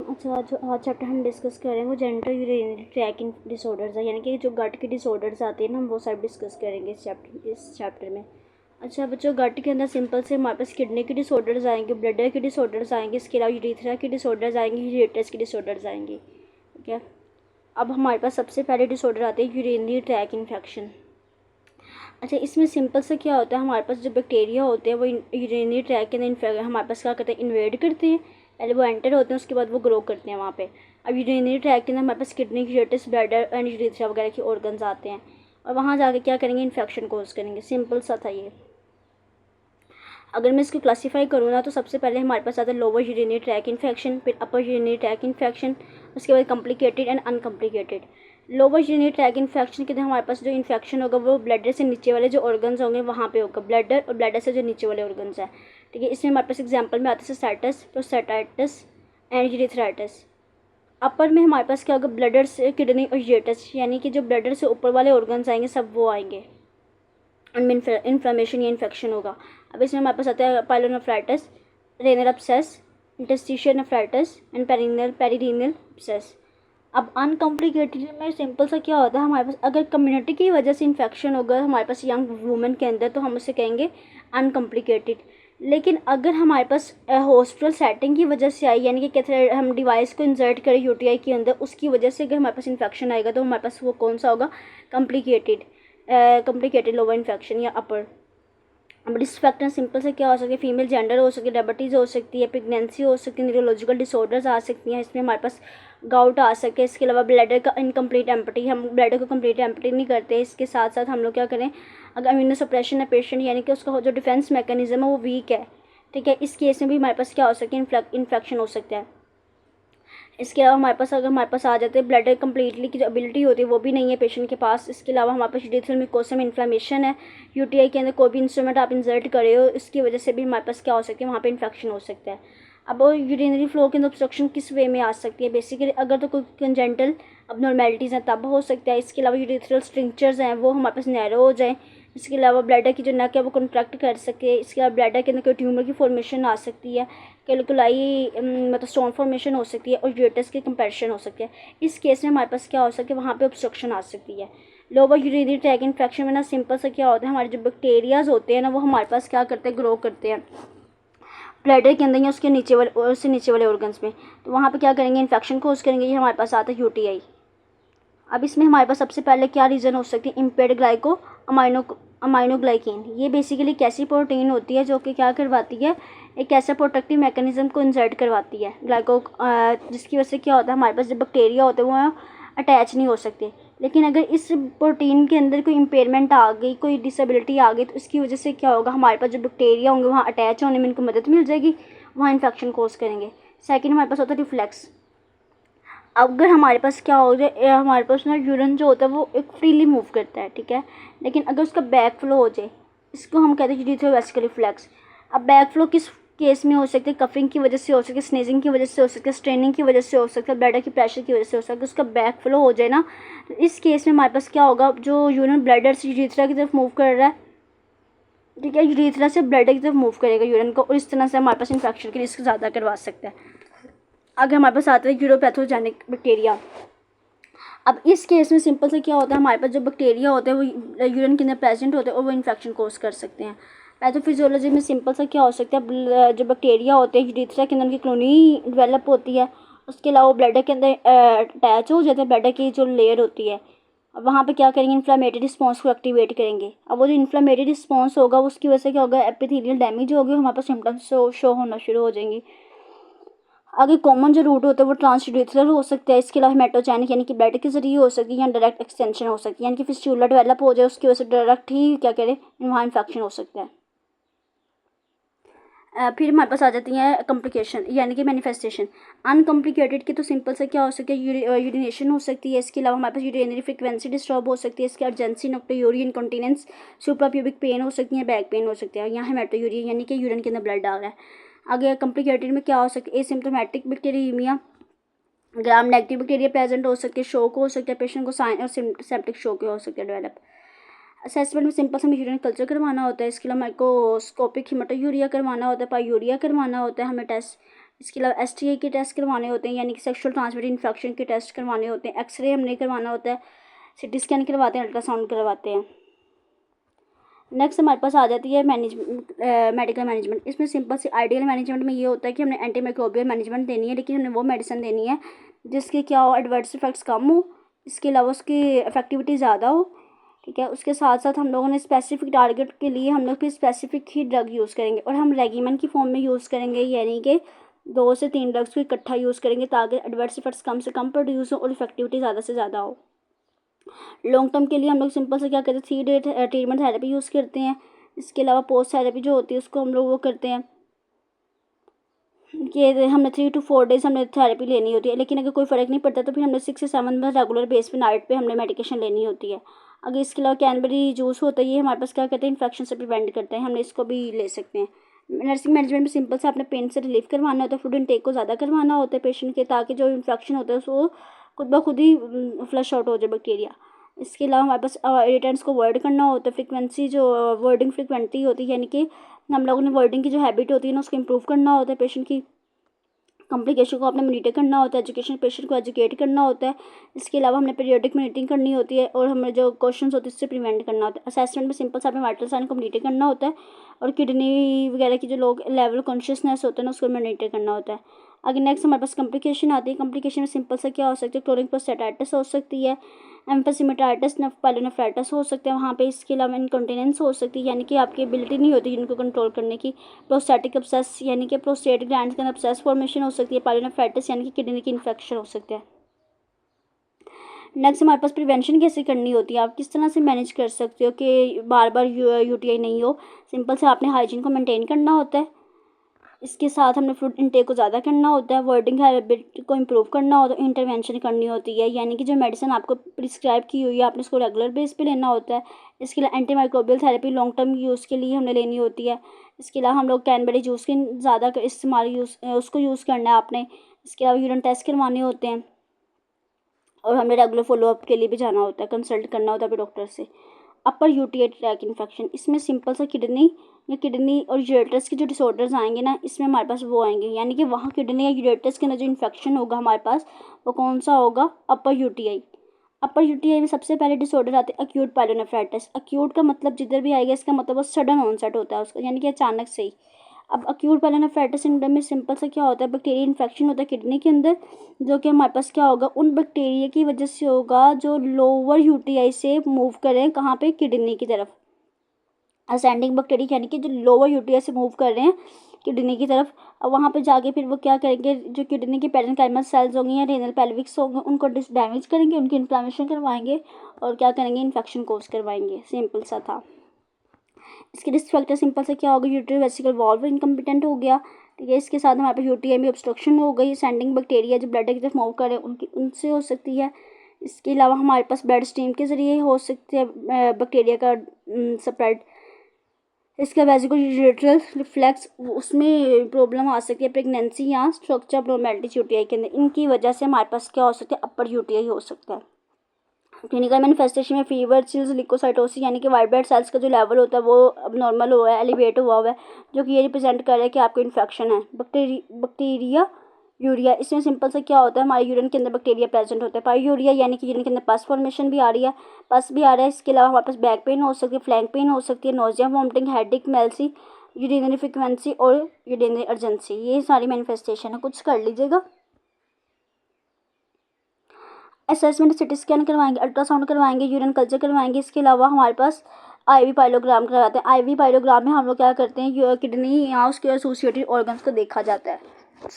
अच्छा, आज चैप्टर हम डिस्कस कर रहे हैं वो जेनिटल यूरिनरी ट्रैक डिसऑर्डर्स है, यानी कि जो गट के डिसऑर्डर्स आते हैं ना, हम वो सब डिस्कस करेंगे इस चैप्टर में। अच्छा बच्चों, गट के अंदर सिंपल से हमारे पास किडनी के डिसऑर्डर्स आएंगे, ब्लडर के डिसऑर्डर्स आएंगे, इसके अलावा यूरिथ्रा के डिसऑर्डर्स आएंगे, यूरेटस के डिसऑर्डर्स आएंगे। ठीक है, अब हमारे पास सबसे पहले डिसऑर्डर आते हैं यूरिनरी ट्रैक इन्फेक्शन। अच्छा, इसमें सिंपल से क्या होता है, हमारे पास जो बैक्टीरिया होते हैं वो यूरिनरी ट्रैक के अंदर हमारे पास क्या करते हैं, इन्वेड करते हैं। पहले वो एंटर होते हैं, उसके बाद वो ग्रो करते हैं वहाँ पे। अब यूरिनरी ट्रैक के अंदर हमारे पास किडनी, यूरेटस, ब्लैडर एंड यूरिथ्रा वगैरह के ऑर्गन्स आते हैं, और वहाँ जाके क्या करेंगे, इन्फेक्शन कोज करेंगे। सिंपल सा था ये। अगर मैं इसको क्लासीफाई करूँ ना, तो सबसे पहले हमारे पास आता है लोअर यूरिनरी ट्रैक इन्फेक्शन, फिर अपर यूरिनरी ट्रैक इन्फेक्शन, उसके बाद complicated and uncomplicated. Lower urinary track infection के अंदर हमारे पास जो इन्फेक्शन होगा वो ब्लडर से नीचे वाले जो ऑर्गन्स होंगे वहाँ पे होगा, ब्लडर और ब्लडर से जो नीचे वाले ऑर्गन्स हैं। ठीक है, इसमें हमारे पास एग्जाम्पल में आते हैं साइटस, प्रोस्टेटाइटिस एंड यूरिथ्राइटिस। अपर में हमारे पास क्या होगा, ब्लडर से किडनी और यूरेटस, यानी कि जो ब्लडर से ऊपर वाले ऑर्गन्स आएंगे सब वो आएंगे, उनमें इन्फ्लेमेशन या इन्फेक्शन होगा। अब इसमें हमारे पास आता है pyelonephritis, renal abscess, interstitial nephritis and perineal abscess. अब अनकॉम्प्लिकेटेड में सिंपल सा क्या होता है, हमारे पास अगर कम्युनिटी की वजह से इन्फेक्शन होगा हमारे पास यंग वुमेन के अंदर, तो हम उसे कहेंगे अनकॉम्प्लिकेटेड। लेकिन अगर हमारे पास हॉस्पिटल सेटिंग की वजह से आई, यानी कि कहते हम डिवाइस को इंसर्ट करें यूटीआई के अंदर, उसकी वजह से अगर हमारे पास इन्फेक्शन आएगा तो हमारे पास वो कौन सा होगा, कॉम्प्लिकेटेड लोअर इन्फेक्शन या अपर। अब रिस्क फैक्टर सिंपल से क्या हो सकते हैं, फीमेल जेंडर हो सकती है, डायबिटीज़ हो सकती है, प्रेगनेंसी हो सकती है, न्यूरोलॉजिकल डिसऑर्डर्स आ सकती हैं, इसमें हमारे पास गाउट आ सके। इसके अलावा ब्लैडर का इनकम्प्लीट एम्पटी, हम ब्लैडर को कम्प्लीट एम्पटी नहीं करते। इसके साथ साथ हम लोग क्या करें, अगर इम्यूनो सप्रेशन है पेशेंट, यानी कि उसका जो डिफेंस मैकेनिज्म है वो वीक है, ठीक है, इस केस में भी हमारे पास क्या हो सकता है, इन्फेक्शन हो सकता है। इसके अलावा हमारे पास अगर हमारे पास आ जाते हैं ब्लडर कम्प्लीटली की जो एबिलिटी होती है वो भी नहीं है पेशेंट के पास। इसके अलावा हमारे पास यूरिथ्रल म्यूकोसा में इन्फ्लेमेशन है, यूटीआई के अंदर कोई भी इंस्ट्रूमेंट आप इंसर्ट करे हो, इसकी वजह से भी हमारे पास क्या हो सकता है, वहाँ पे इन्फेक्शन हो सकता है। अब यूरिनरी फ्लो के अंदर ऑब्स्ट्रक्शन किस वे में आ सकती है, बेसिकली अगर तो कोई कंजेंटल अबनॉर्मेलिटीज़ हैं तब हो सकता है। इसके अलावा यूरिथ्रल स्ट्रिक्चर्स हैं वो हमारे पास नैरो हो जाए। इसके अलावा ब्लैडर की जो नेक है वो कॉन्ट्रैक्ट कर सके। इसके अलावा ब्लैडर के अंदर कोई ट्यूमर की फॉर्मेशन आ सकती है, कैलकुलाई मतलब स्टोन फॉर्मेशन हो सकती है, और यूरेटस की कंप्रेशन हो सकती है। इस केस में हमारे पास क्या हो सकता है, वहाँ पे ऑब्स्ट्रक्शन आ सकती है। लोअर यूरिनरी ट्रैक इन्फेक्शन में ना सिंपल सा क्या होता है, हमारे जो बैक्टीरियाज होते हैं ना वो हमारे पास क्या करते हैं, ग्रो करते हैं ब्लैडर के अंदर या उसके नीचे वाले ऑर्गन्स में। तो वहाँ पे क्या करेंगे, इन्फेक्शन कोज करेंगे। ये हमारे पास आता है यूटीआई। अब इसमें हमारे पास सबसे पहले क्या रीज़न हो सकती है, इम्पेयर्ड ग्लाइको अमाइनोग्लाइकेन। ये बेसिकली एक ऐसी प्रोटीन होती है जो कि क्या करवाती है, एक ऐसा प्रोटेक्टिव मैकेनिज्म को इंसर्ट करवाती है जिसकी वजह से क्या होता है, हमारे पास जो बैक्टीरिया होते हैं वो अटैच नहीं हो सकते। लेकिन अगर इस प्रोटीन के अंदर कोई इम्पेयरमेंट आ गई, कोई डिसेबिलिटी आ गई, तो इसकी वजह से क्या होगा, हमारे पास जो बैक्टीरिया होंगे वहाँ अटैच होने में इनको मदद मिल जाएगी, वहाँ इन्फेक्शन कोज करेंगे। सेकेंड हमारे पास होता है रिफ्लेक्स। अगर हमारे पास क्या हो जाए, हमारे पास ना यूरिन जो होता है वो एक फ्रीली मूव करता है, ठीक है, लेकिन अगर उसका बैक फ्लो हो जाए, इसको हम कहते हैं यूरिथ्रोवेस्कुलर रिफ्लेक्स। अब बैक फ्लो किस केस में हो सकते हैं, कफिंग की वजह से हो सकती है, स्नेजिंग की वजह से हो सकती है, स्ट्रेनिंग की वजह से हो सकता है, ब्लैडर की प्रेशर की वजह से हो सकता है। उसका बैक फ्लो हो जाए ना, तो इस केस में हमारे पास क्या होगा, जो यूरिन ब्लैडर से यूरिथ्रा की तरफ मूव कर रहा है, ठीक है, यूरिथ्रा से ब्लैडर की तरफ मूव करेगा यूरिन को, और इस तरह से हमारे पास इन्फेक्शन की रिस्क ज़्यादा करवा सकता है। अगर हमारे पास आता है यूरोपैथोजेनिक बैक्टीरिया। अब इस केस में सिंपल से क्या होता है, हमारे पास जो बैक्टीरिया होते हैं वो यूरिन के अंदर प्रेजेंट होते हैं और वो इन्फेक्शन कोज कर सकते हैं। पैथोफिजियोलॉजी में सिंपल सा क्या हो सकता है, जो बैक्टीरिया होते हैं यूरिथ्रा के अंदर की कॉलोनी डेवलप होती है, उसके अलावा ब्लैडर के अंदर अटैच हो जाते हैं, ब्लैडर की जो लेयर होती है। अब वहाँ पे क्या करेंगे, इन्फ्लेमेटरी रिस्पॉन्स को एक्टिवेट करेंगे। अब वो जो इन्फ्लेमेटरी रिस्पॉन्स होगा उसकी वजह से क्या होगा, एपिथेलियल डैमेज होगी, हमारे पास सिम्टम्स शो होना शुरू हो जाएंगे। आगे कॉमन जो रूट होता है वो ट्रांसयूरिथ्रल हो सकता है। इसके अलावा हेमेटोजेनिक यानी कि ब्लड के जरिए हो सकती है, या डायरेक्ट एक्सटेंशन हो सकती है, यानी कि फिस्टुला डेवलप हो जाए उसकी वजह से डायरेक्ट ही क्या करें, वहाँ इन्फेक्शन हो सकता है। फिर हमारे पास आ जाती हैं कॉम्प्लिकेशन यानी कि मैनिफेस्टेशन। अनकॉम्प्लिकेटेड की तो सिंपल से क्या हो सकता है, यूरिनेशन हो सकती है। इसके अलावा हमारे पास यूरिनरी फ्रिक्वेंसी डिस्टर्ब हो सकती है। इसके अर्जेंसी नोक्टोयूरिया इनकॉन्टिनेंस, सुप्राप्यूबिक पेन हो सकती है, बैक पेन हो सकती है। यहाँ हेमेटोयूरिया यानी कि यूरिन के अंदर ब्लड आ रहा है। आगे कॉम्प्लिकेटेड में क्या हो सकता है, asymptomatic bacteraemia, gram negative bacteria present हो सकते हैं, शोक हो सकता है पेशेंट को, साइन और सेप्टिक शोक हो सकते हैं डेवलप। असेसमेंट में सिंपल से हमें यूरिन कल्चर करवाना होता है। इसके अलावा माइक्रोस्कोपिक हीमेटोयूरिया करवाना होता है, पायूरिया करवाना होता है हमें टेस्ट, इसके अलावा STI के टेस्ट करवाने होते हैं, यानी कि सेक्शुअल ट्रांसमिटेड इन्फेक्शन के टेस्ट करवाने होते हैं। एक्सरे हमने करवाना होता है, CT स्कैन करवाते हैं, अल्ट्रासाउंड करवाते हैं। नेक्स्ट हमारे पास आ जाती है मेडिकल मैनेजमेंट। इसमें सिंपल सी आइडियल मैनेजमेंट में ये होता है कि हमने एंटीमाइक्रोबियल मैनेजमेंट देनी है, लेकिन हमने वो मेडिसिन देनी है जिसके क्या हो, एडवर्स इफेक्ट्स कम हो, इसके अलावा उसकी इफेक्टिविटी ज़्यादा हो। ठीक है, उसके साथ साथ हम लोगों ने स्पेसिफिक टारगेट के लिए हम लोग फिर स्पेसिफिक ही ड्रग यूज़ करेंगे, और हम रेगिमेंट की फॉर्म में यूज़ करेंगे, यानी कि 2 से 3 ड्रग्स को इकट्ठा यूज़ करेंगे ताकि एडवर्स इफेक्ट्स कम से कम प्रोड्यूस हो और इफेक्टिविटी ज़्यादा से ज़्यादा हो। लॉन्ग टर्म के लिए हम लोग सिंपल से क्या करते हैं, 3 डे ट्रीटमेंट थेरेपी यूज़ करते हैं। इसके अलावा पोस्ट थेरेपी जो होती है उसको हम लोग वो करते हैं कि हमने 3 to 4 डेज़ हमने थेरेपी लेनी होती है, लेकिन अगर कोई फ़र्क नहीं पड़ता तो फिर हमने 6 से 7 में रेगुलर बेस पे नाइट पे हमने मेडिकेशन लेनी होती है। अगर इसके अलावा कैनबेरी जूस होता है, ये हमारे पास क्या करते हैं, इन्फेक्शन से प्रिवेंट करते हैं, हमने इसको भी ले सकते हैं। नर्सिंग मैनेजमेंट में सिंपल से अपने पेन से रिलीफ करवाना होता है, फूड इनटेक को ज़्यादा करवाना होता है पेशेंट के, ताकि जो इन्फेक्शन होता है उसको खुद ब खुद ही फ्लश आउट हो जाए बैक्टीरिया। इसके अलावा हमारे पास इरिटेंट्स को वर्ड करना होता है, फ्रिक्वेंसी जो वर्डिंग फ्रिक्वेंसी होती है, यानी कि हम लोगों ने वर्डिंग की जो हैबिट होती है ना उसको इम्प्रूव करना होता है, पेशेंट की कॉम्प्लिकेशन को आपने मॉनिटर करना होता है, एजुकेशन पेशेंट को एजुकेट करना होता है। इसके अलावा हमने पीरियोडिक मॉनिटरिंग करनी होती है, और हमें जो क्वेश्चंस होते हैं उससे प्रिवेंट करना होता है। असेसमेंट में सिंपल से आपने वाइटल साइन को मॉनिटर करना होता है, और किडनी वगैरह की जो लोग लेवल कॉन्शियसनेस होता है ना उसको मॉनिटर करना होता है। अगर नेक्स्ट हमारे पास कॉम्प्लिकेशन आती है, कॉम्प्लिकेशन में सिंपल से क्या हो सकता है, क्रोनिक प्रोस्टेटाइटिस हो सकती है, एम्फीसेमेटाइटिस, पायलोनेफ्राइटिस हो सकते हैं वहाँ पे। इसके अलावा इनकॉन्टिनेंस हो सकती है, यानी कि आपकी एबिलिटी नहीं होती इनको कंट्रोल करने की। प्रोस्टैटिक अब्सेस, यानी कि प्रोस्टेट ग्लैंड्स के अंदर अब्सेस फॉर्मेशन हो सकती है। पायलोनेफ्राइटिस यानी कि किडनी की इन्फेक्शन हो सकता है। नेक्स्ट हमारे पास प्रिवेंशन कैसे करनी होती है, आप किस तरह से मैनेज कर सकते हो कि बार बार UTI नहीं हो। सिंपल से आपने हाइजीन को मेंटेन करना होता है, इसके साथ हमने फूड इनटेक को ज़्यादा करना होता है, वर्डिंग हैबिट को इम्प्रूव करना होता है, इंटरवेंशन करनी होती है, यानी कि जो मेडिसिन आपको प्रिस्क्राइब की हुई है आपने उसको रेगुलर बेस पे लेना होता है। इसके अलावा antimicrobial therapy long term use के लिए हमने लेनी होती है। इसके अलावा हम लोग कैनबेरी जूस के ज़्यादा इस्तेमाल उसको यूज़ करना है आपने। इसके अलावा यूरिन टेस्ट करवाने होते हैं, और हमें रेगुलर फॉलोअप के लिए भी जाना होता है, कंसल्ट करना होता है अपने डॉक्टर से। अपर UTI ट्रैक इन्फेक्शन, इसमें सिंपल सा किडनी और यूरेटर्स के जो डिसऑर्डर्स आएंगे ना, इसमें हमारे पास वो आएंगे, यानी कि वहाँ किडनी या यूरेटर्स के अंदर जो इन्फेक्शन होगा हमारे पास वो कौन सा होगा, अपर UTI। अपर UTI में सबसे पहले डिसऑर्डर आते हैं अक्यूट पायलोनेफ्राइटिस। अक्यूट का मतलब जिधर भी आएगा इसका मतलब वो सडन ऑनसेट होता है उसका, यानी कि अचानक से ही। अब अक्यूट पायलोनेफ्राइटिस सिंड्रोम में सिंपल सा क्या होता है, बैक्टीरिया इन्फेक्शन होता है किडनी के अंदर, जो कि हमारे पास क्या होगा, उन बैक्टीरिया की वजह से होगा जो लोअर UTI से मूव करें कहाँ पे, किडनी की तरफ। असेंडिंग बैक्टीरिया यानी कि जो लोअर UTI से मूव कर रहे हैं किडनी की तरफ। अब वहाँ पे जाके फिर वो क्या करेंगे, जो किडनी की पेरेन्काइमल सेल्स होंगी या रेनल पेल्विक्स होंगे उनको डैमेज करेंगे, उनकी इन्फ्लेमेशन करवाएंगे, और क्या करेंगे, इन्फेक्शन कोज करवाएंगे। सिंपल सा था। इसके रिस्क फैक्टर सिंपल से क्या होगा, यूट्री वेसिकल वॉल्व इनकम्पिटेंट हो गया। ठीक है, इसके साथ हमारे पास UTI में ऑब्स्ट्रक्शन हो गई, सेंडिंग बैक्टीरिया जो ब्लड की तरफ मूव करे उनसे हो सकती है। इसके अलावा हमारे पास ब्लड स्ट्रीम के ज़रिए हो सकती है बैक्टीरिया का स्प्रेड। इसका वेसिकुलर रिफ्लेक्स उसमें प्रॉब्लम आ सकती है, प्रेगनेंसी या स्ट्रक्चर अब्नॉर्मैलिटीज UTI के अंदर, इनकी वजह से हमारे पास क्या हो सकता है, अपर UTI हो सकता है। क्लिनिकल मैनिफेस्टेशन में फीवर, चिल्स, लिकोसाइटोसिस यानी कि वाइट ब्लड सेल्स का जो लेवल होता है वो अब नॉर्मल हुआ है, एलिवेट हुआ है, जो कि ये रिप्रेजेंट कर रहा है कि आपको इन्फेक्शन है। बैक्टीरिया यूरिया, इसमें सिंपल से क्या होता है, हमारे यूरिन के अंदर बैक्टीरिया प्रेजेंट होता है। पायूरिया यानी कि जिनके अंदर पस फॉर्मेशन भी आ रही है, पस भी आ रहा है। इसके अलावा हमारे पास बैक पेन हो सकती है, फ्लैंक पेन हो सकती है, nausea, vomiting, headache, malaise, urinary frequency और यूरिनरी अर्जेंसी, ये सारी मैनिफेस्टेशन है। कुछ कर लीजिएगा। असेसमेंट CT स्कैन करवाएंगे, अल्ट्रासाउंड करवाएंगे, यूरिन कल्चर करवाएंगे। इसके अलावा हमारे पास IV पाइलोग्राम करवाते हैं। IV पाइलोग्राम में हम लोग क्या करते हैं, किडनी या उसके एसोसिएटेड ऑर्गन्स को देखा जाता है।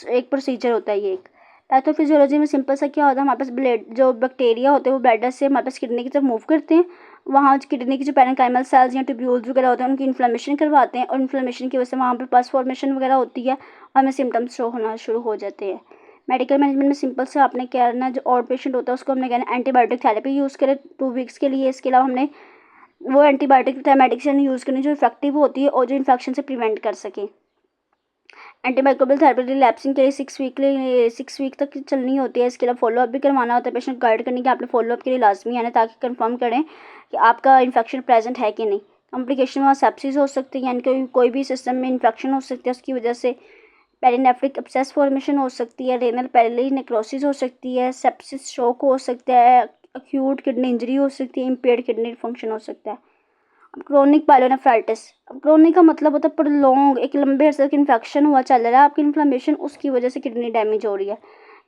एक प्रोसीजर होता है ये एक। पैथोफिजियोलॉजी में सिंपल सा क्या होता है, हमारे पास ब्लड जो बैक्टीरिया होते हैं वो ब्लडर से हमारे पास किडनी की तरफ मूव करते हैं, वहाँ किडनी की जो पेरेन्काइमल सेल्स या ट्यूब्यूल्स वगैरह होते हैं उनकी इन्फ्लेमेशन करवाते हैं, और इन्फ्लेमेशन की वजह से वहाँ पर पस फॉर्मेशन वगैरह होती है और हमें सिम्टम्स शो होना शुरू हो जाते हैं। मेडिकल मैनेजमेंट में सिंपल से आपने क्या करना, जो और पेशेंट होता है उसको हमने कहना एंटीबायोटिक थेरेपी यूज़ करें 2 वीक्स के लिए। इसके अलावा हमने वो एंटीबायोटिक मेडिसिन यूज़ करनी जो इफेक्टिव होती है और जो इन्फेक्शन से प्रिवेंट कर सके। एंटीमाइक्रोबियल थेरेपी रिलैप्सिंग के लिए 6 वीक तक चलनी होती है। इसके अलावा फॉलोअप भी करवाना होता है, पेशेंट गाइड करने के आपने फॉलोअप के लिए लाजमी आना, ताकि कंफर्म करें कि आपका इन्फेक्शन प्रेजेंट है कि नहीं। कॉम्प्लिकेशन में सेप्सिस हो सकती है, यानी कि कोई भी सिस्टम में इन्फेक्शन हो सकती है उसकी वजह से। पेरिनेफ्रिक एब्सेस फॉर्मेशन हो सकती है, रेनल पैरेलल नेक्रोसिस हो सकती है, सेप्सिस शॉक हो सकता है, एक्यूट किडनी इंजरी हो सकती है, इम्पेयर्ड किडनी फंक्शन हो सकता है। अब क्रोनिक पायलोनेफ्राइटिस, अब क्रोनिक का मतलब होता है प्रोलॉन्ग, एक लंबे अरसे तक इन्फेक्शन हुआ चल रहा है आपकी इन्फ्लेमेशन, उसकी वजह से किडनी डैमेज हो रही है।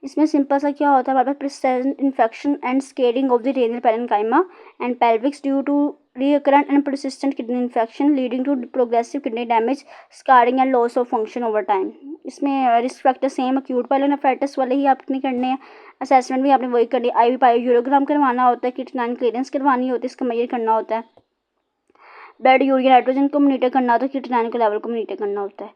इसमें सिंपल सा क्या होता है, हमारे पास persistent infection and scarring of the renal parenchyma and pelvics due to recurrent and persistent kidney infection leading to progressive kidney damage, scarring and loss of function over time। इसमें risk factor same acute pyelonephritis वाले ही आपने करने हैं। Assessment भी आपने वही करनी है, IV पायोयूरोग्राम करवाना होता है, किटनाइन क्लियरेंस करवानी होती है, इसका मेजर करना होता है, ब्लड यूरिया नाइट्रोजन को मॉनिटर करना होता है, किटनाइन के लेवल को मॉनिटर करना होता है।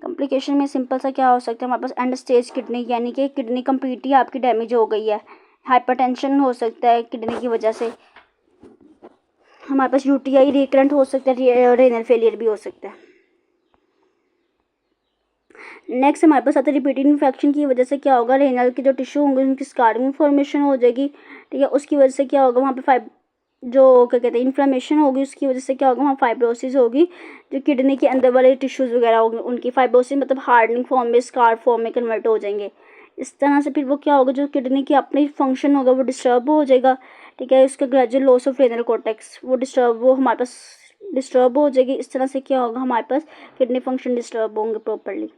कॉम्प्लिकेशन में सिंपल सा क्या हो सकता है, हमारे पास एंड स्टेज किडनी, यानी कि किडनी कंप्लीट ही आपकी डैमेज हो गई है, हाइपरटेंशन हो सकता है किडनी की वजह से, हमारे पास UTI रिकरेंट हो सकता है, रेनल फेलियर भी हो सकता है। नेक्स्ट हमारे पास आता है रिपीटेड इन्फेक्शन की वजह से क्या होगा, रेनल के जो टिश्यू होंगे उनकी स्कारिंग फॉर्मेशन हो जाएगी, ठीक है। उसकी वजह से क्या होगा, वहाँ पे जो क्या कहते हैं इन्फ्लेमेशन होगी, उसकी वजह से क्या होगा, वहाँ फाइब्रोसिस होगी, जो किडनी के अंदर वाले टिश्यूज़ वगैरह होंगे उनकी फाइब्रोसिस मतलब हार्डनिंग फॉर्म में, स्कार फॉर्म में कन्वर्ट हो जाएंगे। इस तरह से फिर वो क्या होगा, जो किडनी की अपनी फंक्शन होगा वो डिस्टर्ब हो जाएगा, ठीक है। उसका gradual loss of renal cortex वो हमारे पास डिस्टर्ब हो जाएगी। इस तरह से क्या होगा, हमारे पास किडनी फंक्शन डिस्टर्ब होंगे प्रॉपरली।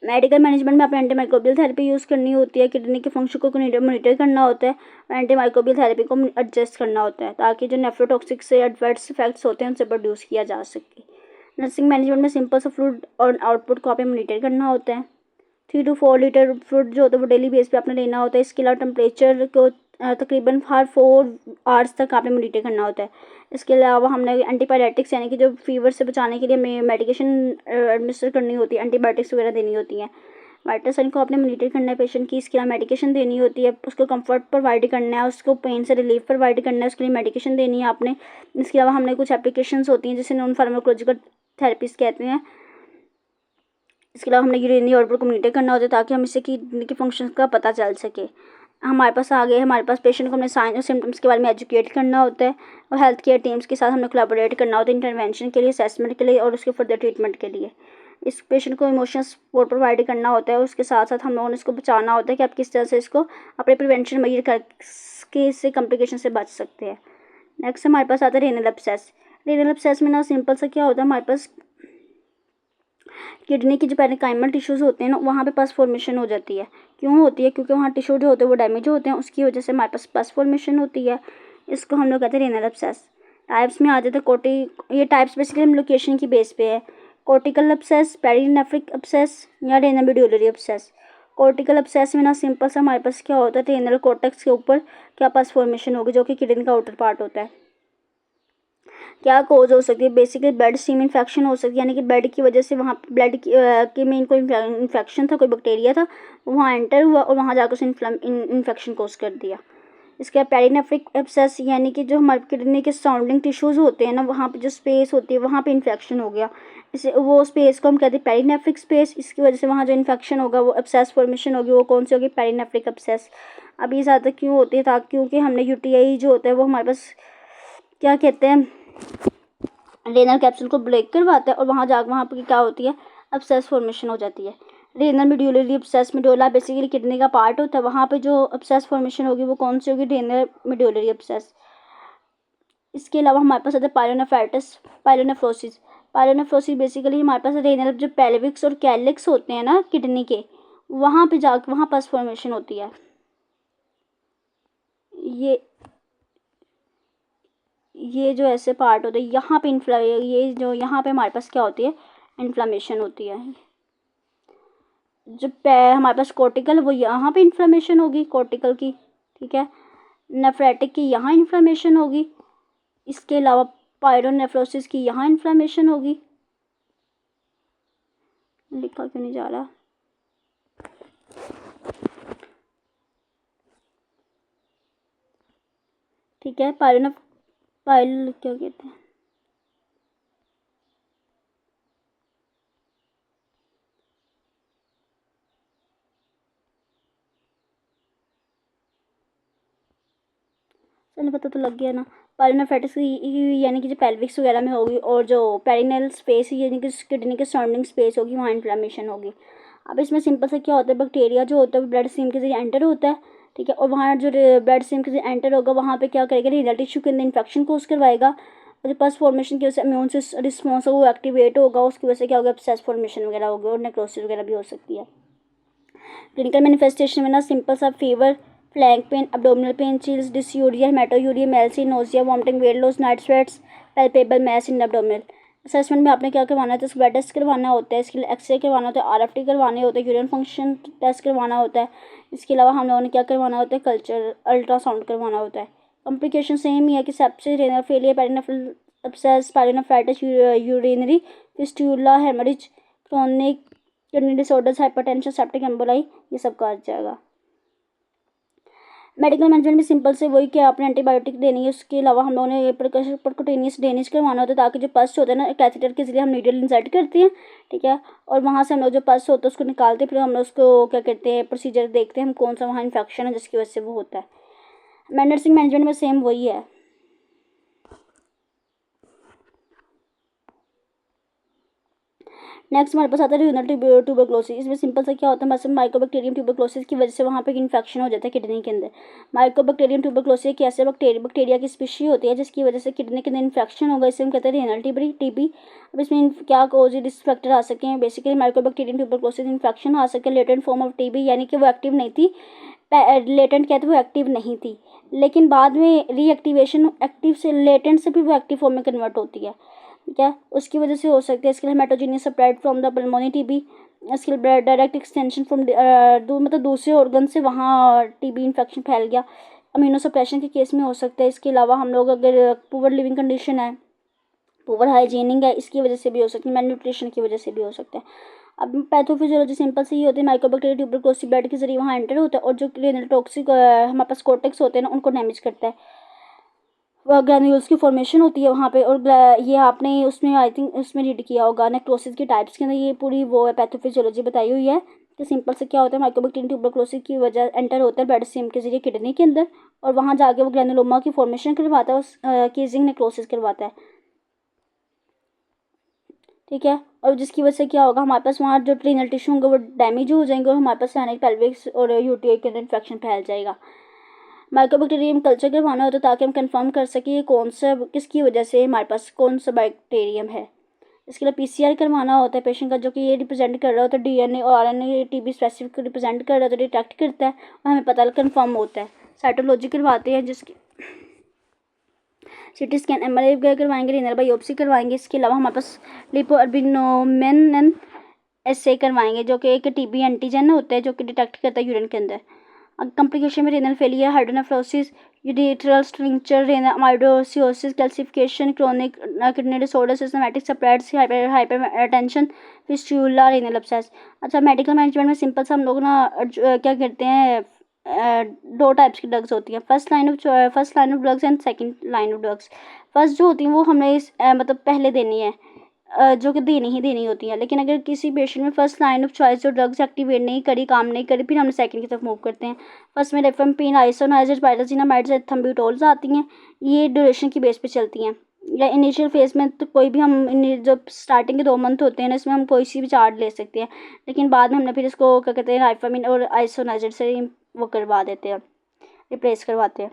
मेडिकल मैनेजमेंट में आपने एंटीमाइक्रोबियल थेरेपी यूज़ करनी होती है, किडनी के फंक्शन को मॉनिटर करना होता है और एंटीमाइक्रोबियल थेरेपी को एडजस्ट करना होता है ताकि जो नेफ्रोटॉक्सिक से एडवर्स इफेक्ट्स होते हैं उनसे प्रोड्यूस किया जा सके। नर्सिंग मैनेजमेंट में सिंपल सा फ्लूइड और आउटपुट को आपने मॉनिटर करना होता है। 3 to 4 लीटर फ्लूइड जो होता है वो डेली बेस पे आपने लेना होता है। इसके अलावा टेम्परेचर को तकरीबन हर 4 आवर्स तक आपने मॉनिटर करना होता है। इसके अलावा हमने एंटीबायोटिक्स यानी कि जो फीवर से बचाने के लिए हमें मेडिकेशन एडमिनिस्टर करनी होती है, एंटीबायोटिक्स वगैरह देनी होती हैं। वाइटल साइन को आपने मॉनिटर करना है पेशेंट की, इसके अलावा मेडिकेशन देनी होती है, उसको कंफर्ट प्रोवाइड करना है, उसको पेन से रिलीफ प्रोवाइड करना है, उसके लिए मेडिकेशन देनी है आपने। इसके अलावा हमने कुछ एप्लीकेशंस होती हैं जिसे नॉन फार्माकोलॉजिकल थेरेपीज कहते हैं। इसके अलावा हमने यूरिनरी आउटपुट को मॉनिटर करना होता है ताकि हम इससे किडनी के फंक्शन का पता चल सके। हमारे पास आगे हमारे पास पेशेंट को हमने साइन और सिम्टम्स के बारे में एजुकेट करना होता है और हेल्थ केयर टीम्स के साथ हमने कोलैबोरेट करना होता है इंटरवेंशन के लिए, असेसमेंट के लिए और उसके फर्दर ट्रीटमेंट के लिए। इस पेशेंट को इमोशनल सपोर्ट प्रोवाइड करना होता है, उसके साथ साथ हम लोगों ने इसको बचाना होता है कि आप किस तरह से इसको अपने प्रिवेंशन मेजर करके इससे कॉम्प्लिकेशन से बच सकते हैं। नेक्स्ट हमारे पास आता है रेनल एब्सेस। रेनल एब्सेस में ना सिंपल सा क्या होता है, हमारे पास किडनी की जो पैरेन्काइमल टिश्यूज़ होते हैं ना वहाँ पे पस फॉर्मेशन हो जाती है। क्यों होती है, क्योंकि वहाँ टिश्यू जो होते हैं वो डैमेज होते हैं, उसकी वजह से हमारे पास पस फॉर्मेशन होती है। इसको हम लोग कहते हैं रेनल एब्सेस। टाइप्स में आ जाते हैं ये टाइप्स बेसिकली हम लोकेशन की बेस पे है। कॉर्टिकल एब्सेस, पेरिनेफ्रिक एब्सेस या renal medullary abscess. Cortical abscess में ना सिंपल सा हमारे पास क्या होता है, रेनल कॉर्टेक्स के ऊपर क्या पस फॉर्मेशन होगी जो कि किडनी का आउटर पार्ट होता है। क्या कोज हो सकती है, बेसिकली ब्लड स्ट्रीम इन्फेक्शन हो सकती है, यानी कि ब्लड की वजह से वहाँ ब्लड के में कोई इन्फेक्शन था, कोई बैक्टीरिया था, वहाँ एंटर हुआ और वहाँ जाकर उसे इन्फेक्शन कोज कर दिया। इसके बाद पेरिनेफ्रिक एब्सेस यानी कि जो हमारे किडनी के सराउंडिंग टिश्यूज़ होते हैं ना वहाँ पे जो स्पेस होती है वहाँ पे इन्फेक्शन हो गया, इसे वो स्पेस को हम कहते हैं पेरिनेफ्रिक स्पेस। इसकी वजह से वहाँ जो इन्फेक्शन होगा वो एब्सेस फॉर्मेशन होगी, वो कौन सी होगी, पेरिनेफ्रिक एब्सेस। अब ये ज़्यादा क्यों होती है, ताकि क्योंकि हमने UTI जो होता है वो हमारे पास क्या कहते हैं रेनल कैप्सूल को ब्रेक करवाता है और वहाँ पर क्या होती है, एब्सेस फॉर्मेशन हो जाती है। Renal medullary abscess, medulla basically kidney का पार्ट होता है, वहाँ पे जो एब्सेस फॉर्मेशन होगी वो कौन सी होगी, रेनल मेडुलरी एब्सेस। इसके अलावा हमारे पास आता है पायलोनेफ्राइटिस, पायलोनेफ्रोसिस। पायलोनेफ्रोसिस बेसिकली हमारे पास रेनल जो पेल्विक्स और कैलिक्स होते हैं ना किडनी के, वहाँ पे जाकर वहाँ पस फॉर्मेशन होती है। ये जो ऐसे पार्ट होते हैं यहाँ पे ये जो यहाँ पे हमारे पास क्या होती है, इन्फ्लामेशन होती है। जो हमारे पास कॉर्टिकल वो यहाँ पे इन्फ्लामेशन होगी कॉर्टिकल की, ठीक है। नेफ्रेटिक की यहाँ इन्फ्लामेशन होगी। इसके अलावा पायरोनेफ्रोसिस की यहाँ इन्फ्लामेशन होगी। लिखा क्यों नहीं जा रहा, ठीक है। पाइल क्या कहते हैं, चलो पता तो लग गया ना। पाइलोनेफ्राइटिस यानी कि जो पेल्विक्स वगैरह में होगी, और जो पेरिनेल स्पेस यानी कि किडनी के सराउंडिंग स्पेस होगी, वहाँ इन्फ्लेमेशन होगी। अब इसमें सिंपल से क्या होता है, बैक्टीरिया जो होता है वो ब्लड स्ट्रीम के जरिए एंटर होता है, ठीक है, और वहाँ जो ब्लड स्ट्रीम के जरिए एंटर होगा वहाँ पे क्या करेगा, रीनल टिश्यू के अंदर इन्फेक्शन कोज करवाएगा, और जो पस फॉर्मेशन की वजह से इम्यून रिस्पॉन्स वो एक्टिवेट होगा, उसकी वजह से क्या होगा, एब्सेस फॉर्मेशन वगैरह होगी और नेक्रोसिस वगैरह भी हो सकती है। क्लिनिकल मैनिफेस्टेशन में ना सिंपल सा fever, flank pain, abdominal pain, chills, dysuria, haematuria, malaise, nausea, vomiting, weight loss, night sweats, palpable mass in abdominal. Assessment में आपने क्या करवाना है, तो ब्लड टेस्ट करवाना होता है, इसके लिए एक्सरे करवाना होता है, आरएफटी करवाने होते हैं, यूरिन फंक्शन टेस्ट करवाना होता है। इसके अलावा हम लोगों ने क्या करवाना होता है, कल्चर अल्ट्रासाउंड करवाना होता है। कॉम्प्लिकेशन सेम ही है कि sepsis, renal failure, perinephric abscess, pyelonephritis, urinary fistula, haemorrhage, chronic kidney disorders, hypertension, septic emboli, ये सब कहा जाएगा। मेडिकल मैनेजमेंट में सिंपल से वही कि आपने एंटीबायोटिक देनी है, उसके अलावा हम लोगों ने परक्यूटेनियस ड्रेनेज करवाना होता है, ताकि जो पस होता है ना, कैथेटर के जरिए हम नीडल इंसर्ट करते हैं, ठीक है, और वहाँ से हम लोग जो पस होता है उसको निकालते हैं, फिर हम लोग उसको क्या करते हैं, प्रोसीजर देखते हैं हम कौन सा वहाँ इन्फेक्शन है जिसकी वजह से वो होता है। नर्सिंग मैनेजमेंट में सेम वही है। नेक्स्ट हमारे पास आता है रीनल ट्यूबरक्लोसिस। इसमें सिंपल सा क्या होता है, मतलब माइकोबैक्टीरियम ट्यूबरक्लोसिस की वजह से वहाँ पे इन्फेक्शन हो जाता है किडनी के अंदर। माइकोबैक्टीरियम ट्यूबरक्लोसिस एक ऐसे बैक्टीरिया की स्पीशी होती है जिसकी वजह से किडनी के अंदर इन्फेक्शन होगा, इसे हम कहते हैं रीनल टीबी। अब इसमें क्या कोज रिस्क फैक्टर आ सके हैं, बेसिकली माइकोबैक्टीरियम ट्यूबरक्लोसिस इन्फेक्शन आ सके, लेटेंट फॉर्म ऑफ टीबी, यानी कि वो एक्टिव नहीं थी, लेटेंट कहते वो एक्टिव नहीं थी, लेकिन बाद में रीएक्टिवेशन एक्टिव से लेटेंट से भी वो एक्टिव फॉर्म में कन्वर्ट होती है, ठीक है, उसकी वजह से हो सकती है। इसके लिए haematogenous spread from the pulmonary TB, इसके लिए डायरेक्ट एक्सटेंशन फ्रॉम मतलब दूसरे ऑर्गन से वहाँ टीबी इन्फेक्शन फैल गया, अमीनो सप्रेशन के केस में हो सकता है। इसके अलावा हम लोग अगर पुअर लिविंग कंडीशन है, पुअर हाइजीनिंग है, इसकी वजह से भी हो सकती है, मेल न्यूट्रिशन की वजह से भी हो सकता है। अब पैथोफिजियोलॉजी सिंपल से ये होती है, माइकोबैक्टीरिया ट्यूबरक्लोसिस ब्लड के जरिए वहाँ एंटर होता है, और जो रेनल टॉक्सिक हमारे पास कोर्टेक्स होते हैं ना, उनको डैमेज करता है, वह ग्रैन्यूल्स की फॉर्मेशन होती है वहाँ पे। और ये आपने उसमें आई थिंक उसमें रीड किया होगा नेक्रोसिस के टाइप्स के अंदर, ये पूरी वो है पैथोफिजियोलॉजी बताई हुई है कि सिंपल से क्या होता है, माइकोबैक्टीरियम ट्यूबरक्लोसिस की वजह एंटर होता है ब्लड स्ट्रीम के जरिए किडनी के अंदर, और वहाँ जाके वो ग्रैनुलोमा की फॉर्मेशन करवाता है, उस केजिंग नेक्रोसिस करवाता है, ठीक है, और जिसकी वजह से क्या होगा, हमारे पास वहाँ जो रीनल टिश्यू होंगे वो डैमेज हो जाएंगे, और हमारे पास पेल्विक्स और यूटीआई के अंदर इन्फेक्शन फैल जाएगा। माइकोबैक्टीरियम कल्चर करवाना होता है ताकि हम कंफर्म कर सकें ये कौन सा किसकी वजह से हमारे पास कौन सा बैक्टीरियम है। इसके लिए पीसीआर करवाना होता है पेशेंट का, जो कि ये रिप्रेजेंट कर रहा होता है डीएनए और आरएनए टीबी स्पेसिफिक रिप्रेजेंट कर रहा होता है, डिटेक्ट करता है और हमें पता कंफर्म होता है। साइटोलॉजी करवाते हैं जिसकी सिटी स्कैन एमआरआई वगैरह करवाएंगे, रीनल बायोप्सी करवाएंगे। इसके अलावा हमारे पास लिपोअल्बुमिन एसे करवाएंगे, जो कि एक टीबी एंटीजन होता है जो कि डिटेक्ट करता है यूरिन के अंदर। कॉम्प्लिकेशन में renal failure, hydronephrosis, urethral stricture, माइडोसियोसिस, calcification, chronic kidney disorder, systematic spreads, hypertension, fistula, renal abscess. अच्छा, मेडिकल मैनेजमेंट में सिंपल से हम लोग ना क्या करते हैं, दो टाइप्स की ड्रग्स होती हैं, first line of drugs and second line of drugs. First जो होती हैं वो हमें मतलब पहले देनी है, जो कि देनी होती है, लेकिन अगर किसी पेशेंट में फर्स्ट लाइन ऑफ चॉइस जो ड्रग्स एक्टिवेट नहीं करी, काम नहीं करी, फिर हम सेकंड की तरफ मूव करते हैं। फर्स्ट में रेफेम्पिन, आइसोनाइजर, पायरोसिनामाइड्स, थम्ब्यूटोल्स आती हैं, ये ड्यूरेशन की बेस पे चलती हैं, या इनिशियल फेज में तो कोई भी हम जब स्टार्टिंग के 2 मंथ होते हैं ना, इसमें हम कोई सी भी चार्ट ले सकते हैं, लेकिन बाद में हमने फिर इसको क्या कहते हैं राइफामिन और आइसोनाइजर से वो करवा देते हैं, रिप्लेस करवाते हैं।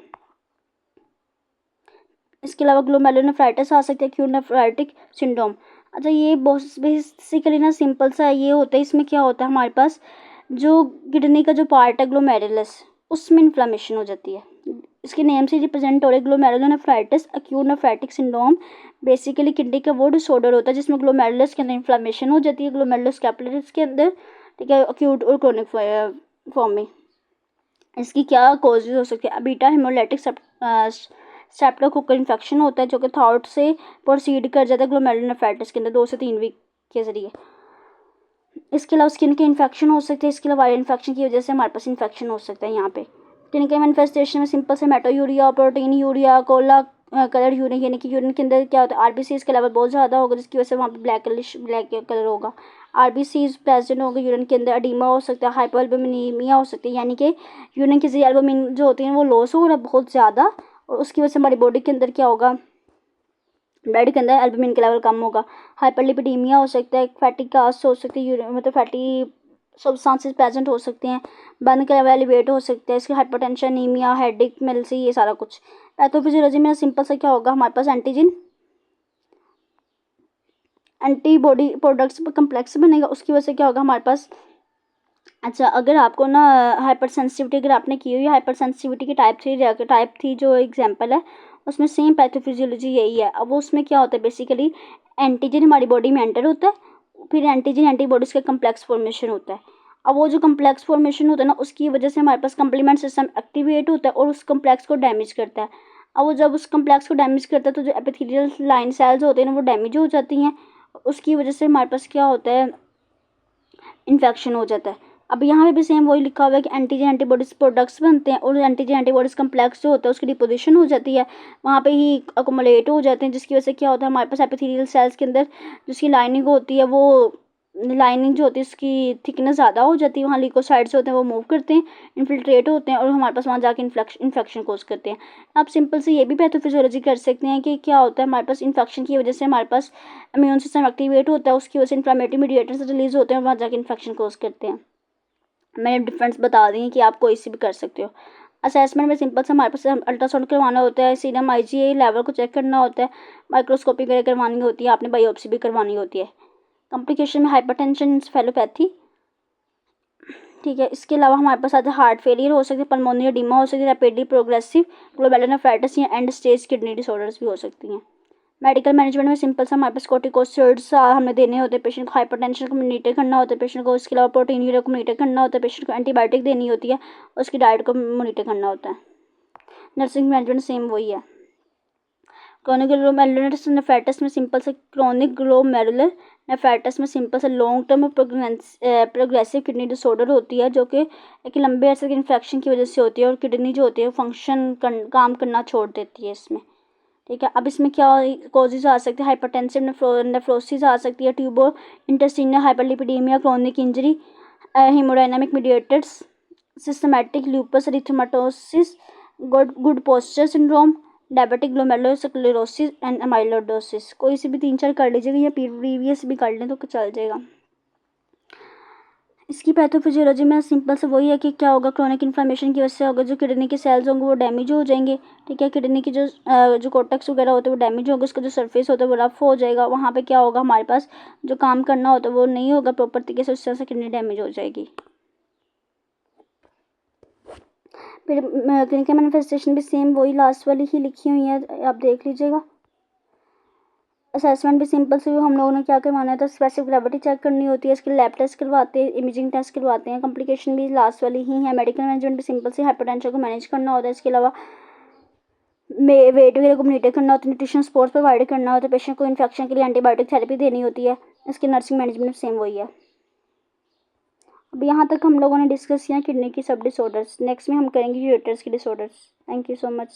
इसके अलावा ग्लोमेरुलोनेफ्राइटिस आ सकती है, एक्यूट नेफ्राइटिक सिंड्रोम। अच्छा, ये बेसिकली ना सिंपल सा ये होता है, इसमें क्या होता है हमारे पास जो किडनी का जो पार्ट है ग्लोमेरुलस, उसमें इन्फ्लेमेशन हो जाती है, इसके नेम से रिप्रेजेंट हो रहा है glomerulonephritis acute nephritic syndrome. Basically kidney का वो डिसऑर्डर होता है जिसमें ग्लोमेरुलस के अंदर इन्फ्लेमेशन हो जाती है, ग्लोमेरुलस कैपिलरीज के अंदर, ठीक है, एक्यूट और क्रोनिक फॉर्म में। इसकी क्या कॉजेज हो सकती है, बीटा हेमोलाइटिक स्ट्रेप्टोकोकल इन्फेक्शन होता है जो कि थॉट से प्रोसीड कर जाता है ग्लोमेरुलोनेफ्राइटिस के अंदर 2 से 3 वीक के जरिए। इसके अलावा स्किन के इन्फेक्शन हो सकते हैं, इसके अलावा वायरल इन्फेक्शन की वजह से हमारे पास इन्फेक्शन हो सकता है यहाँ पे। क्लिनिकल मैनिफेस्टेशन में सिंपल से haematuria, proteinuria, cola colour urine, यानी कि यूरिन के अंदर क्या होता है आरबीसी के लेवल बहुत ज़्यादा होगा जिसकी वजह से वहाँ पे ब्लैक कलर होगा, आरबीसी प्रेजेंट होगा यूरिन के अंदर, एडिमा हो सकता है, हाइपोअल्बुमिनीमिया हो सकती है, यानी कि यूरिन की एल्बुमिन जो होती है वो लॉस हो रहा है बहुत ज़्यादा, और उसकी वजह से हमारी बॉडी के अंदर क्या होगा, ब्लड के अंदर एल्बुमिन का लेवल कम होगा। हाइपरलिपिडीमिया हो सकता है, फैटी कास्ट हो सकती है, मतलब फैटी सब्सटेंसेस प्रेजेंट हो सकते हैं, बर्न का लेवल एलिवेट हो सकता है, इसके हाइपरटेंशन, एनीमिया, हेडेक, मेल्सी, ये सारा कुछ। पैथोफिजियोलॉजी में सिंपल सा क्या होगा, हमारे पास एंटीबॉडी प्रोडक्ट्स कम्प्लेक्स बनेगा, उसकी वजह से क्या होगा हमारे पास। अच्छा, अगर आपको ना हाइपर सेंसिटिविटी अगर आपने की हुई, हाइपर सेंसिटिविटी की टाइप थी जो एग्जांपल है, उसमें सेम पैथोफिजियोलॉजी यही है। अब वो उसमें क्या होता है, बेसिकली एंटीजन हमारी बॉडी में एंटर होता है, फिर एंटीजन एंटीबॉडीज़ का कम्प्लेक्स फॉर्मेशन होता है। अब वो जो कम्प्लेक्स फॉर्मेशन होता है ना, उसकी वजह से हमारे पास कम्प्लीमेंट सिस्टम एक्टिवेट होता है और उस कम्प्लेक्स को डैमेज करता है। अब वो जब उस कम्प्लेक्स को डैमेज करता है तो जो एपिथेलियल लाइन सेल्स होते हैं ना, वो डैमेज हो जाती हैं। उसकी वजह से हमारे पास क्या होता है, इन्फेक्शन हो जाता है। अब यहाँ पे भी सेम वही लिखा हुआ है कि एंटीजन एंटीबॉडीज प्रोडक्ट्स बनते हैं और एंटीजन एंटीबॉडीज कम्प्लेक्स जो होता है उसकी डिपोजिशन हो जाती है, वहाँ पे ही अकोमोलेट हो जाते हैं, जिसकी वजह से क्या होता है हमारे पास एपिथेलियल सेल्स के अंदर जिसकी लाइनिंग होती है, वो लाइनिंग जो होती है उसकी थिकनेस ज़्यादा हो जाती है, वहाँ ल्यूकोसाइड्स होते हैं वो मूव करते हैं, इन्फिल्ट्रेट होते हैं और हमारे पास वहाँ जाके इन्फेक्शन कोज करते हैं। आप सिंपल से ये भी पैथोफिजियोलॉजी कर सकते हैं कि क्या होता है हमारे पास इन्फेक्शन की वजह से हमारे पास इम्यून सिस्टम एक्टिवेट होता है, उसकी वजह से इन्फ्लेमेटरी मीडिएटर्स रिलीज होते हैं और वहाँ जाके इन्फेक्शन कोज करते हैं। मैंने डिफरेंस बता दी है कि आप कोई सी भी कर सकते हो। असेसमेंट में सिंपल से हमारे पास अल्ट्रासाउंड करवाना होता है, सीरम IgA लेवल को चेक करना होता है, माइक्रोस्कोपी वगैरह करवानी होती है, आपने बायोप्सी भी करवानी होती है। कॉम्प्लिकेशन में हाइपरटेंशन, एंसेफेलोपैथी, ठीक है। इसके अलावा हमारे पास आता है हार्ट फेलियर हो सकती है, पल्मोनरी एडिमा हो सकती है, रैपिडली प्रोग्रेसिव ग्लोमेरुलोनेफ्राइटिस या एंड स्टेज किडनी डिसऑर्डर्स भी हो सकती हैं। मेडिकल मैनेजमेंट में सिंपल सा हमारे पास कॉर्टिकोस्टेरॉइड्स हमें देने होते हैं, पेशेंट को हाइपरटेंशन को मॉनिटर करना होता है पेशेंट को, इसके अलावा प्रोटीन यूरिया को मॉनिटर करना होता है पेशेंट को, एंटीबायोटिक देनी होती है, उसकी डाइट को मॉनिटर करना होता है। नर्सिंग मैनेजमेंट सेम वही है। क्रोनिक ग्लोमेरुलर नेफ्राइटिस में सिंपल से क्रोनिक ग्लोमेरुलर नेफ्राइटिस में सिंपल से long term progressive kidney disorder होती है, जो कि एक लंबे अरसे के इन्फेक्शन की वजह से होती है और किडनी जो होती है फंक्शन काम करना छोड़ देती है इसमें, ठीक है। अब इसमें क्या कॉजेज आ सकते हैं, हाइपरटेंसिव नेफ्रोसिस आ सकती है, tubulointerstitial hyperlipidaemia, chronic injury, haemodynamic mediators, systematic lupus erythematosus, Goodpasture syndrome, diabetic glomerulosclerosis and amyloidosis. कोई सी भी 3-4 कर लीजिएगा या प्रीवियस भी कर लें तो चल जाएगा। इसकी पैथोफिजियोलॉजी में सिंपल से वही है कि क्या होगा, क्रोनिक इन्फ्लेमेशन की वजह से होगा, जो किडनी के सेल्स होंगे वो डैमेज हो जाएंगे, ठीक है। किडनी की जो कोर्टेक्स वगैरह होते हैं वो डैमेज होगा, उसका जो सरफेस होता है वो रफ हो जाएगा, वहाँ पे क्या होगा हमारे पास जो काम करना होता है वो नहीं होगा प्रॉपर तरीके से, उस तरह से किडनी डैमेज हो जाएगी। फिर क्लिनिकल मैनिफेस्टेशन भी सेम वही लास्ट वाली ही लिखी हुई है, आप देख लीजिएगा। असेसमेंट भी सिंपल से हम लोगों ने क्या करवाना है, तो स्पेसिफिक ग्रेविटी चेक करनी होती है, इसके लैब टेस्ट करवाते हैं, इमेजिंग टेस्ट करवाते हैं। कॉम्प्लिकेशन भी लास्ट वाली ही है। मेडिकल मैनेजमेंट भी सिंपल से हाइपरटेंशन को मैनेज करना होता है, इसके अलावा वेट वगैरह को मॉनिटर करना होता है, न्यूट्रिशन सपोर्ट प्रोवाइड करना होता है, पेशेंट को इन्फेक्शन के लिए एंटीबायोटिक थेरेपी देनी होती है। इसके नर्सिंग मैनेजमेंट सेम वही है। अब यहाँ तक हम लोगों ने डिस्कस किया किडनी की सब डिसऑर्डर्स। नेक्स्ट में हम करेंगे यूरेटर्स की disorders. Thank you so much.